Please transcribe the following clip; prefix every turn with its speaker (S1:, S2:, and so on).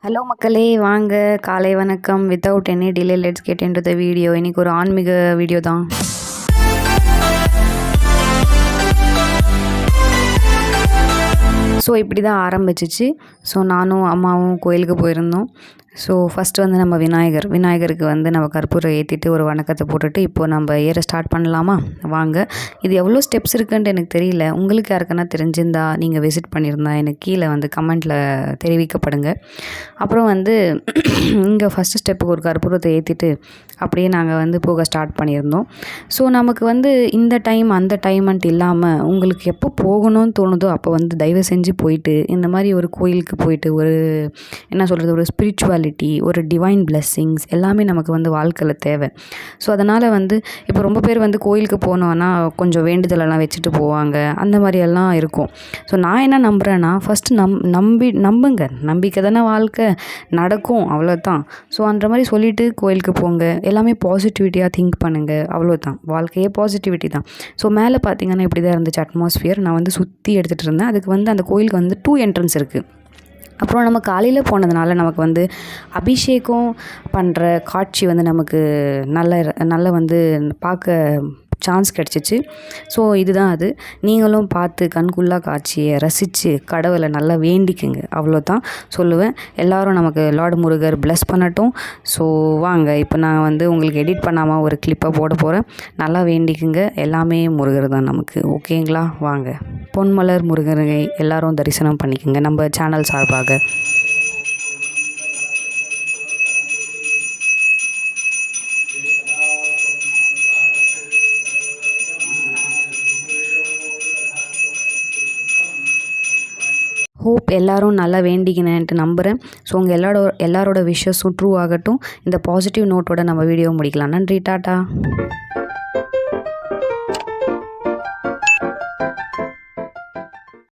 S1: Hello மக்களே, வாங்க. காலை வணக்கம். Without any delay let's get into the video. இன்றைக்கி ஒரு ஆன்மீக வீடியோ தான். ஸோ இப்படி தான் ஆரம்பிச்சிச்சு. ஸோ நானும் அம்மாவும் கோயிலுக்கு போயிருந்தோம். ஸோ ஃபஸ்ட்டு வந்து நம்ம விநாயகருக்கு வந்து நம்ம கற்பூரம் ஏற்றிட்டு ஒரு வணக்கத்தை போட்டுட்டு இப்போது நம்ம ஏற ஸ்டார்ட் பண்ணலாமா? வாங்க. இது எவ்வளோ ஸ்டெப்ஸ் இருக்குன்ட்டு எனக்கு தெரியல. உங்களுக்கு யாருக்குன்னா தெரிஞ்சிருந்தா நீங்கள் விசிட் பண்ணியிருந்தா எனக்கு கீழே வந்து கமெண்ட்டில் தெரிவிக்கப்படுங்க. அப்புறம் வந்து இங்கே ஃபஸ்ட்டு ஸ்டெப்புக்கு ஒரு கற்பூரத்தை ஏற்றிட்டு அப்படியே நாங்கள் வந்து போக ஸ்டார்ட் பண்ணியிருந்தோம். ஸோ நமக்கு வந்து இந்த டைம் அந்த டைம்ன்ட்டு இல்லாமல் உங்களுக்கு எப்போ போகணும்னு தோணுதோ அப்போ வந்து தயவு செஞ்சு போயிட்டு இந்த மாதிரி ஒரு கோயிலுக்கு போயிட்டு ஒரு என்ன சொல்கிறது, ஒரு ஸ்பிரிச்சுவாலிட்டி, ஒரு டிவைன் பிளெஸ்ஸிங்ஸ் எல்லாமே நமக்கு வந்து வாழ்க்கையில் தேவை. ஸோ அதனால் வந்து இப்போ ரொம்ப பேர் வந்து கோயிலுக்கு போனோன்னா கொஞ்சம் வேண்டுதலெல்லாம் வச்சுட்டு போவாங்க, அந்த மாதிரியெல்லாம் இருக்கும். ஸோ நான் என்ன நம்புகிறேன்னா, ஃபஸ்ட்டு நம்புங்க. நம்பிக்கை தானே வாழ்க்கை, நடக்கும், அவ்வளோதான். ஸோ அந்த மாதிரி சொல்லிவிட்டு கோயிலுக்கு போங்க. எல்லாமே பாசிட்டிவிட்டியாக திங்க் பண்ணுங்கள், அவ்வளோதான். வாழ்க்கையே பாசிட்டிவிட்டி தான். ஸோ மேலே பார்த்தீங்கன்னா இப்படி தான் இருந்துச்சு அட்மாஸ்ஃபியர். நான் வந்து சுற்றி எடுத்துகிட்டு இருந்தேன். அதுக்கு வந்து அந்த கோயிலுக்கு வந்து 2 என்ட்ரன்ஸ் இருக்குது. அப்புறம் நம்ம காலையில் போனதுனால நமக்கு வந்து அபிஷேகம் பண்ணுற காட்சி வந்து நமக்கு நல்ல வந்து பார்க்க சான்ஸ் கிடச்சிச்சு. ஸோ இதுதான் அது. நீங்களும் பார்த்து கண்குள்ளா காட்சியை ரசித்து கடவுளை நல்லா வேண்டிக்குங்க, அவ்வளோதான் சொல்லுவேன். எல்லோரும் நமக்கு லார்டு முருகர் பிளஸ் பண்ணட்டும். ஸோ வாங்க, இப்போ நான் வந்து உங்களுக்கு எடிட் பண்ணாமல் ஒரு கிளிப்பை போட போகிறேன். நல்லா வேண்டிக்குங்க. எல்லாமே முருகர் தான் நமக்கு, ஓகேங்களா? வாங்க, பொன்மலர் முருகரை எல்லாரும் தரிசனம் பண்ணிக்கோங்க நம்ம சேனல் சார்பாக. ஹோப் எல்லோரும் நல்லா வேண்டிக்கினேன்ட்டு நம்புகிறேன். ஸோ உங்கள் எல்லாரோட விஷஸும் ட்ரூ ஆகட்டும். இந்த பாசிட்டிவ் நோட்டோட நம்ம வீடியோ முடிக்கலாம். நன்றி, டாட்டா.